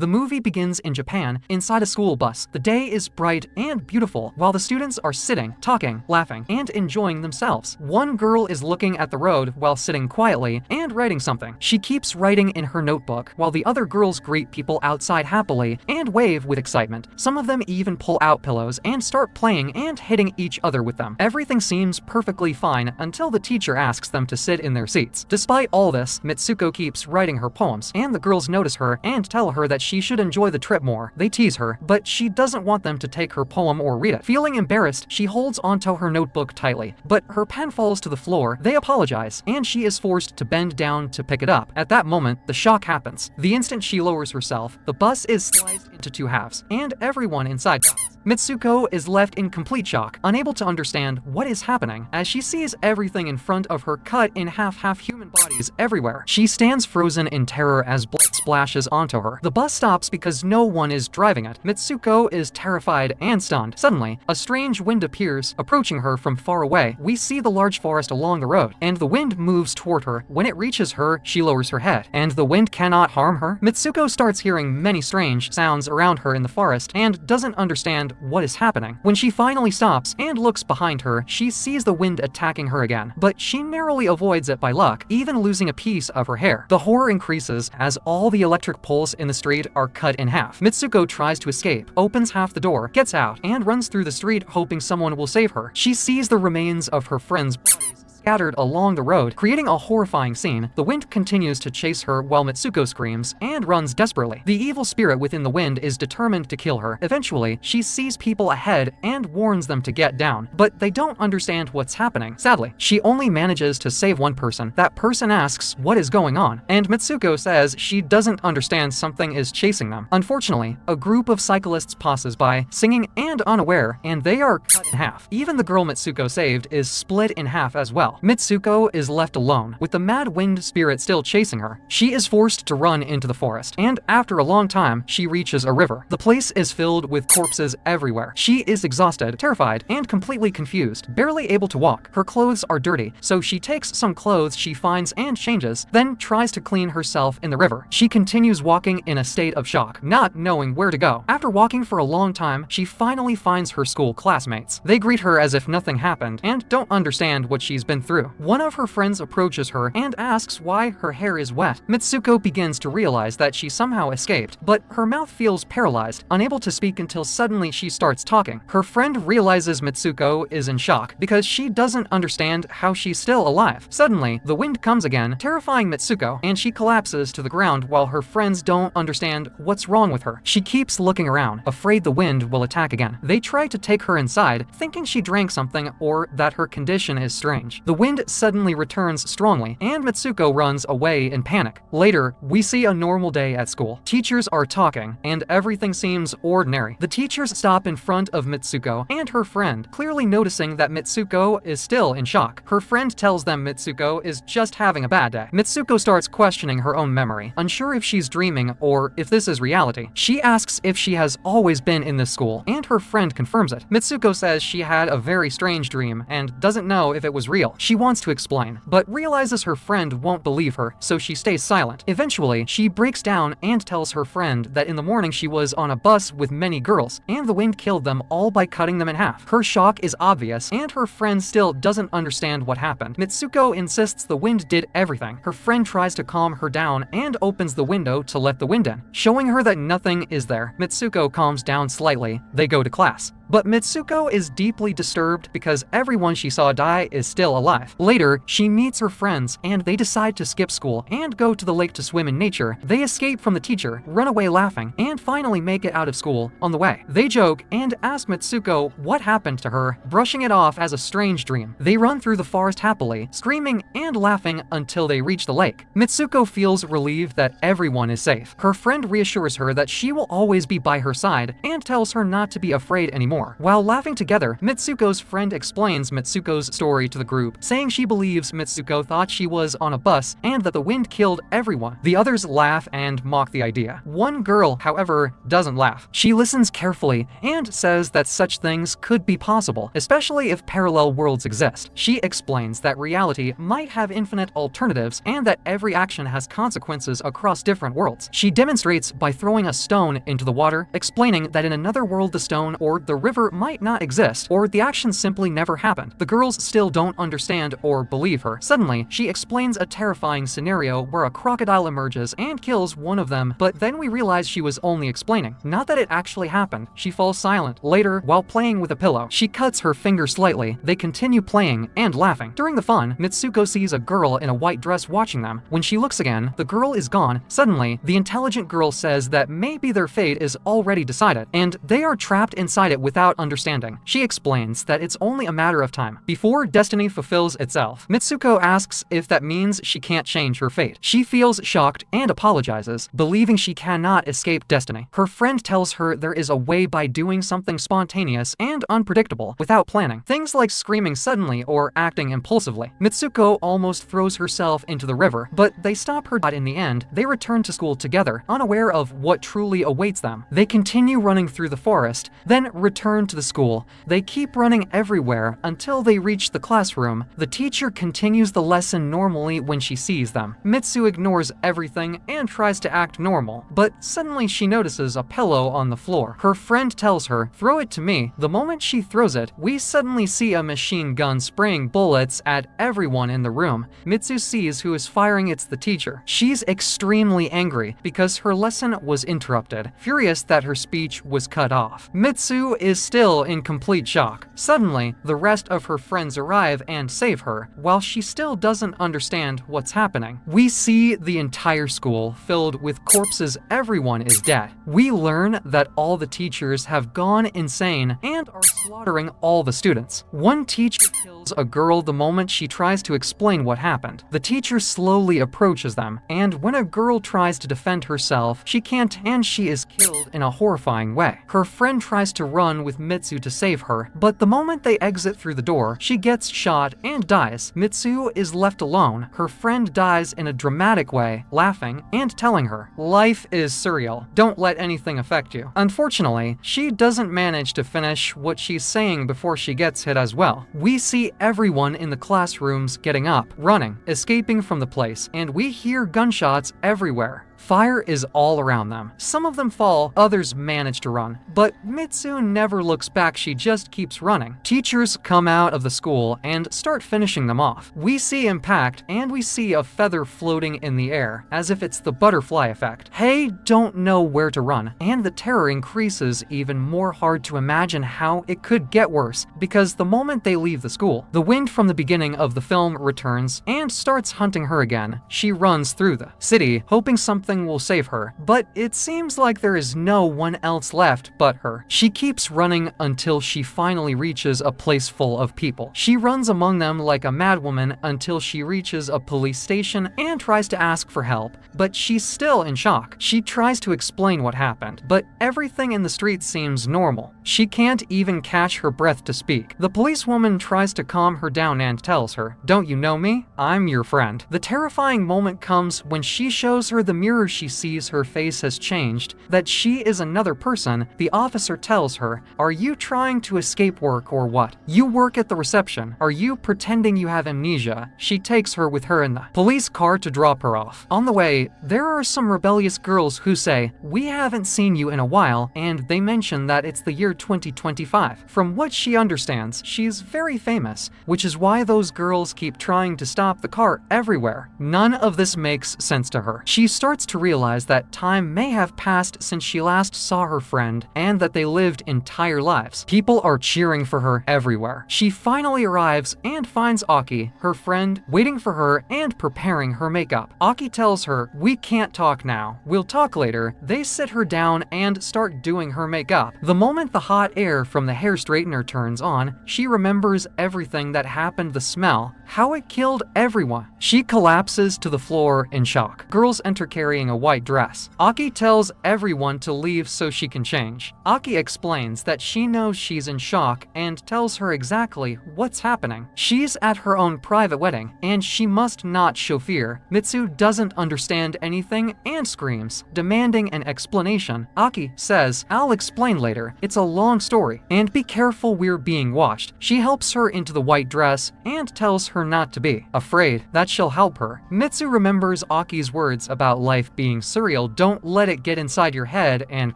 The movie begins in Japan, inside a school bus. The day is bright and beautiful, while the students are sitting, talking, laughing, and enjoying themselves. One girl is looking at the road while sitting quietly and writing something. She keeps writing in her notebook, while the other girls greet people outside happily and wave with excitement. Some of them even pull out pillows and start playing and hitting each other with them. Everything seems perfectly fine until the teacher asks them to sit in their seats. Despite all this, Mitsuko keeps writing her poems, and the girls notice her and tell her that she should enjoy the trip more. They tease her, but she doesn't want them to take her poem or read it. Feeling embarrassed, she holds onto her notebook tightly, but her pen falls to the floor. They apologize, and she is forced to bend down to pick it up. At that moment, the shock happens. The instant she lowers herself, the bus is sliced into two halves, and everyone inside dies. Mitsuko is left in complete shock, unable to understand what is happening, as she sees everything in front of her cut in half human bodies everywhere. She stands frozen in terror as blood splashes onto her. The bus stops because no one is driving it. Mitsuko is terrified and stunned. Suddenly, a strange wind appears, approaching her from far away. We see the large forest along the road, and the wind moves toward her. When it reaches her, she lowers her head, and the wind cannot harm her. Mitsuko starts hearing many strange sounds around her in the forest and doesn't understand what is happening. When she finally stops and looks behind her, she sees the wind attacking her again, but she narrowly avoids it by luck, even losing a piece of her hair. The horror increases as all the electric poles in the street are cut in half. Mitsuko tries to escape, opens half the door, gets out, and runs through the street hoping someone will save her. She sees the remains of her friends' bodies scattered along the road, creating a horrifying scene. The wind continues to chase her while Mitsuko screams and runs desperately. The evil spirit within the wind is determined to kill her. Eventually, she sees people ahead and warns them to get down, but they don't understand what's happening. Sadly, she only manages to save one person. That person asks what is going on, and Mitsuko says she doesn't understand something is chasing them. Unfortunately, a group of cyclists passes by, singing and unaware, and they are cut in half. Even the girl Mitsuko saved is split in half as well. Mitsuko is left alone, with the mad wind spirit still chasing her. She is forced to run into the forest, and after a long time, she reaches a river. The place is filled with corpses everywhere. She is exhausted, terrified, and completely confused, barely able to walk. Her clothes are dirty, so she takes some clothes she finds and changes, then tries to clean herself in the river. She continues walking in a state of shock, not knowing where to go. After walking for a long time, she finally finds her school classmates. They greet her as if nothing happened, and don't understand what she's been through. One of her friends approaches her and asks why her hair is wet. Mitsuko begins to realize that she somehow escaped, but her mouth feels paralyzed, unable to speak until suddenly she starts talking. Her friend realizes Mitsuko is in shock because she doesn't understand how she's still alive. Suddenly, the wind comes again, terrifying Mitsuko, and she collapses to the ground while her friends don't understand what's wrong with her. She keeps looking around, afraid the wind will attack again. They try to take her inside, thinking she drank something or that her condition is strange. The wind suddenly returns strongly, and Mitsuko runs away in panic. Later, we see a normal day at school. Teachers are talking, and everything seems ordinary. The teachers stop in front of Mitsuko and her friend, clearly noticing that Mitsuko is still in shock. Her friend tells them Mitsuko is just having a bad day. Mitsuko starts questioning her own memory, unsure if she's dreaming or if this is reality. She asks if she has always been in this school, and her friend confirms it. Mitsuko says she had a very strange dream and doesn't know if it was real. She wants to explain, but realizes her friend won't believe her, so she stays silent. Eventually, she breaks down and tells her friend that in the morning she was on a bus with many girls, and the wind killed them all by cutting them in half. Her shock is obvious, and her friend still doesn't understand what happened. Mitsuko insists the wind did everything. Her friend tries to calm her down and opens the window to let the wind in, showing her that nothing is there. Mitsuko calms down slightly. They go to class. But Mitsuko is deeply disturbed because everyone she saw die is still alive. Later, she meets her friends, and they decide to skip school and go to the lake to swim in nature. They escape from the teacher, run away laughing, and finally make it out of school on the way. They joke and ask Mitsuko what happened to her, brushing it off as a strange dream. They run through the forest happily, screaming and laughing until they reach the lake. Mitsuko feels relieved that everyone is safe. Her friend reassures her that she will always be by her side and tells her not to be afraid anymore. more. While laughing together, Mitsuko's friend explains Mitsuko's story to the group, saying she believes Mitsuko thought she was on a bus and that the wind killed everyone. The others laugh and mock the idea. One girl, however, doesn't laugh. She listens carefully and says that such things could be possible, especially if parallel worlds exist. She explains that reality might have infinite alternatives and that every action has consequences across different worlds. She demonstrates by throwing a stone into the water, explaining that in another world the stone or the river might not exist, or the action simply never happened. The girls still don't understand or believe her. Suddenly, she explains a terrifying scenario where a crocodile emerges and kills one of them, but then we realize she was only explaining, not that it actually happened. She falls silent. Later, while playing with a pillow, she cuts her finger slightly. They continue playing and laughing. During the fun, Mitsuko sees a girl in a white dress watching them. When she looks again, the girl is gone. Suddenly, the intelligent girl says that maybe their fate is already decided, and they are trapped inside it without understanding. She explains that it's only a matter of time before destiny fulfills itself. Mitsuko asks if that means she can't change her fate. She feels shocked and apologizes, believing she cannot escape destiny. Her friend tells her there is a way by doing something spontaneous and unpredictable without planning. Things like screaming suddenly or acting impulsively. Mitsuko almost throws herself into the river, but they stop her. In the end, they return to school together, unaware of what truly awaits them. They continue running through the forest, then return to the school. They keep running everywhere until they reach the classroom. The teacher continues the lesson normally when she sees them. Mitsu ignores everything and tries to act normal, but suddenly she notices a pillow on the floor. Her friend tells her, "Throw it to me." The moment she throws it, we suddenly see a machine gun spraying bullets at everyone in the room. Mitsu sees who is firing. It's the teacher. She's extremely angry because her lesson was interrupted, furious that her speech was cut off. Mitsu is still in complete shock. Suddenly, the rest of her friends arrive and save her, while she still doesn't understand what's happening. We see the entire school filled with corpses. Everyone is dead. We learn that all the teachers have gone insane and are slaughtering all the students. One teacher kills a girl the moment she tries to explain what happened. The teacher slowly approaches them, and when a girl tries to defend herself, she can't, and she is killed in a horrifying way. Her friend tries to run with Mitsu to save her, but the moment they exit through the door, she gets shot and dies. Mitsu is left alone. Her friend dies in a dramatic way, laughing and telling her, "Life is surreal. Don't let anything affect you." Unfortunately, she doesn't manage to finish what she's saying before she gets hit as well. We see everyone in the classrooms getting up, running, escaping from the place, and we hear gunshots everywhere. Fire is all around them. Some of them fall, others manage to run. But Mitsu never looks back, she just keeps running. Teachers come out of the school and start finishing them off. We see impact, and we see a feather floating in the air, as if it's the butterfly effect. Hey don't know where to run, and the terror increases even more. Hard to imagine how it could get worse, because the moment they leave the school, the wind from the beginning of the film returns and starts hunting her again. She runs through the city, hoping something will save her, but it seems like there is no one else left but her. She keeps running until she finally reaches a place full of people. She runs among them like a madwoman until she reaches a police station and tries to ask for help, but she's still in shock. She tries to explain what happened, but everything in the street seems normal. She can't even catch her breath to speak. The policewoman tries to calm her down and tells her, "Don't you know me? I'm your friend." The terrifying moment comes when she shows her the mirror. She sees her face has changed, that she is another person. The officer tells her, "Are you trying to escape work or what? You work at the reception. Are you pretending you have amnesia?" She takes her with her in the police car to drop her off. On the way, there are some rebellious girls who say, "We haven't seen you in a while," and they mention that it's the year 2025. From what she understands, she's very famous, which is why those girls keep trying to stop the car everywhere. None of this makes sense to her. She starts to realize that time may have passed since she last saw her friend, and that they lived entire lives. People are cheering for her everywhere. She finally arrives and finds Aki, her friend, waiting for her and preparing her makeup. Aki tells her, "We can't talk now. We'll talk later." They sit her down and start doing her makeup. The moment the hot air from the hair straightener turns on, she remembers everything that happened, the smell, how it killed everyone. She collapses to the floor in shock. Girls enter carrying carrying a white dress. Aki tells everyone to leave so she can change. Aki explains that she knows she's in shock and tells her exactly what's happening. She's at her own private wedding, and she must not show fear. Mitsu doesn't understand anything and screams, demanding an explanation. Aki says, "I'll explain later. It's a long story, and be careful we're being watched." She helps her into the white dress and tells her not to be afraid, that she'll help her. Mitsu remembers Aki's words about life being surreal. Don't let it get inside your head and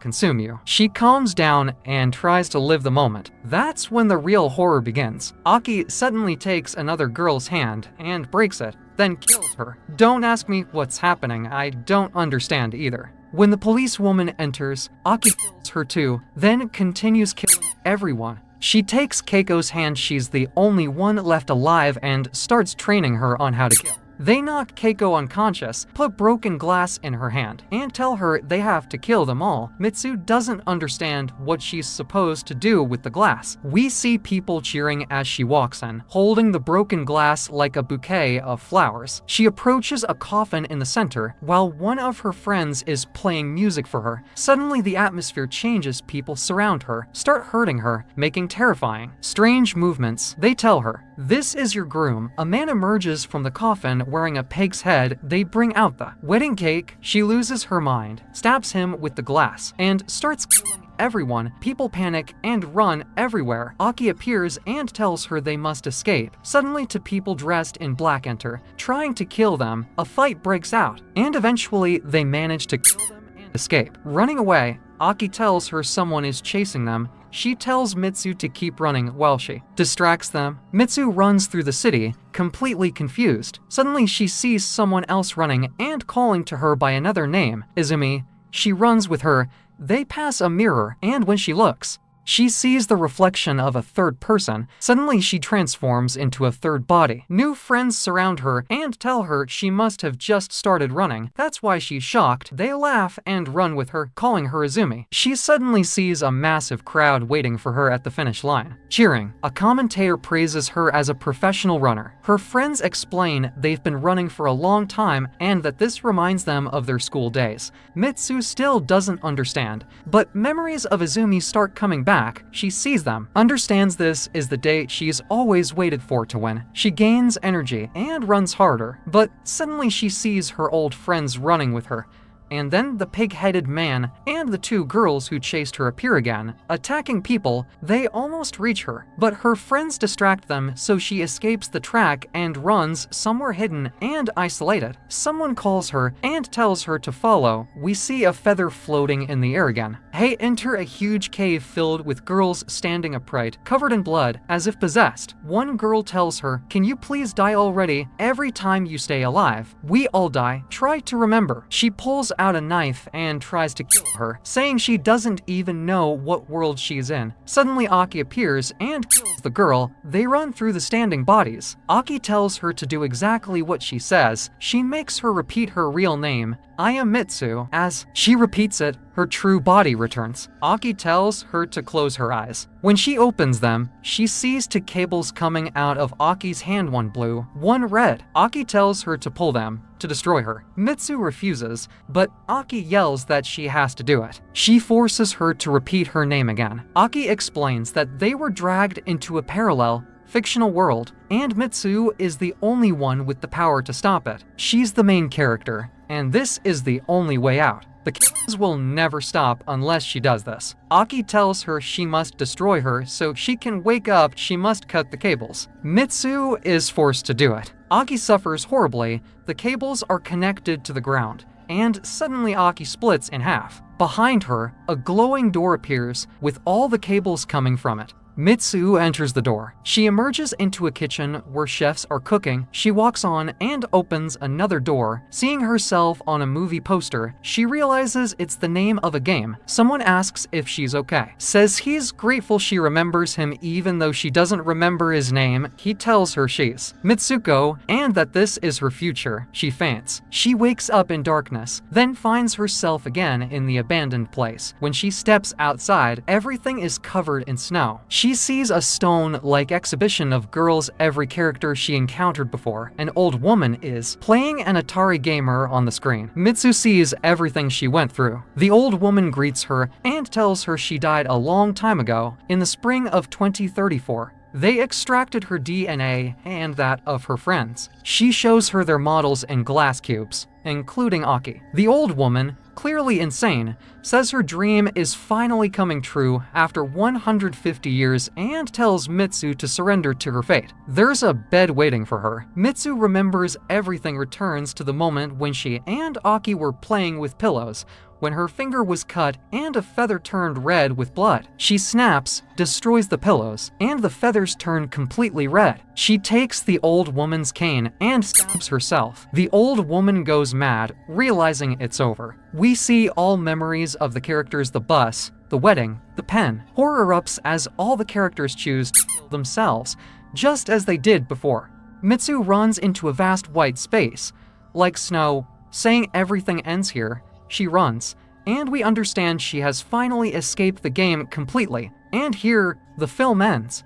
consume you. She calms down and tries to live the moment. That's when the real horror begins. Aki suddenly takes another girl's hand and breaks it, then kills her. Don't ask me what's happening, I don't understand either. When the policewoman enters, Aki kills her too, then continues killing everyone. She takes Keiko's hand, she's the only one left alive, and starts training her on how to kill. They knock Keiko unconscious, put broken glass in her hand, and tell her they have to kill them all. Mitsu doesn't understand what she's supposed to do with the glass. We see people cheering as she walks in, holding the broken glass like a bouquet of flowers. She approaches a coffin in the center, while one of her friends is playing music for her. Suddenly the atmosphere changes, people surround her, start hurting her, making terrifying, strange movements. They tell her, "This is your groom." A man emerges from the coffin wearing a pig's head. They bring out the wedding cake. She loses her mind, stabs him with the glass, and starts killing everyone. People panic and run everywhere. Aki appears and tells her they must escape. Suddenly, two people dressed in black enter, trying to kill them. A fight breaks out, and eventually they manage to kill them and escape. Running away, Aki tells her someone is chasing them. She tells Mitsu to keep running while she distracts them. Mitsu runs through the city, completely confused. Suddenly she sees someone else running and calling to her by another name, Izumi. She runs with her. They pass a mirror, and when she looks, she sees the reflection of a third person. Suddenly she transforms into a third body. New friends surround her and tell her she must have just started running. That's why she's shocked. They laugh and run with her, calling her Izumi. She suddenly sees a massive crowd waiting for her at the finish line, cheering. A commentator praises her as a professional runner. Her friends explain they've been running for a long time and that this reminds them of their school days. Mitsu still doesn't understand, but memories of Izumi start coming back. She sees them, understands this is the day she's always waited for to win. She gains energy and runs harder, but suddenly she sees her old friends running with her. And then the pig-headed man and the two girls who chased her appear again, attacking people. They almost reach her, but her friends distract them, so she escapes the track and runs somewhere hidden and isolated. Someone calls her and tells her to follow. We see a feather floating in the air again. They enter a huge cave filled with girls standing upright, covered in blood, as if possessed. One girl tells her, "Can you please die already? Every time you stay alive, we all die. Try to remember." She pulls out a knife and tries to kill her, saying she doesn't even know what world she's in. Suddenly Aki appears and kills the girl. They run through the standing bodies. Aki tells her to do exactly what she says. She makes her repeat her real name, "I am Mitsu." As she repeats it, her true body returns. Aki tells her to close her eyes. When she opens them, she sees two cables coming out of Aki's hand, one blue, one red. Aki tells her to pull them to destroy her. Mitsu refuses, but Aki yells that she has to do it. She forces her to repeat her name again. Aki explains that they were dragged into a parallel fictional world, and Mitsu is the only one with the power to stop it. She's the main character, and this is the only way out. The killings will never stop unless she does this. Aki tells her she must destroy her so she can wake up. She must cut the cables. Mitsu is forced to do it. Aki suffers horribly. The cables are connected to the ground, and suddenly Aki splits in half. Behind her, a glowing door appears with all the cables coming from it. Mitsu enters the door. She emerges into a kitchen where chefs are cooking. She walks on and opens another door. Seeing herself on a movie poster, she realizes it's the name of a game. Someone asks if she's okay. Says he's grateful she remembers him even though she doesn't remember his name. He tells her she's Mitsuko and that this is her future. She faints. She wakes up in darkness, then finds herself again in the abandoned place. When she steps outside, everything is covered in snow. She She sees a stone-like exhibition of girls every character she encountered before. An old woman is playing an Atari gamer on the screen. Mitsu sees everything she went through. The old woman greets her and tells her she died a long time ago, in the spring of 2034. They extracted her DNA and that of her friends. She shows her their models in glass cubes, including Aki. The old woman, clearly insane, says her dream is finally coming true after 150 years and tells Mitsu to surrender to her fate. There's a bed waiting for her. Mitsu remembers everything returns to the moment when she and Aki were playing with pillows, when her finger was cut and a feather turned red with blood. She snaps, destroys the pillows, and the feathers turn completely red. She takes the old woman's cane and stabs herself. The old woman goes mad, realizing it's over. We see all memories of the characters: the bus, the wedding, the pen. Horror erupts as all the characters choose to kill themselves, just as they did before. Mitsu runs into a vast white space. Like snow, saying everything ends here, she runs, and we understand she has finally escaped the game completely. And here, the film ends.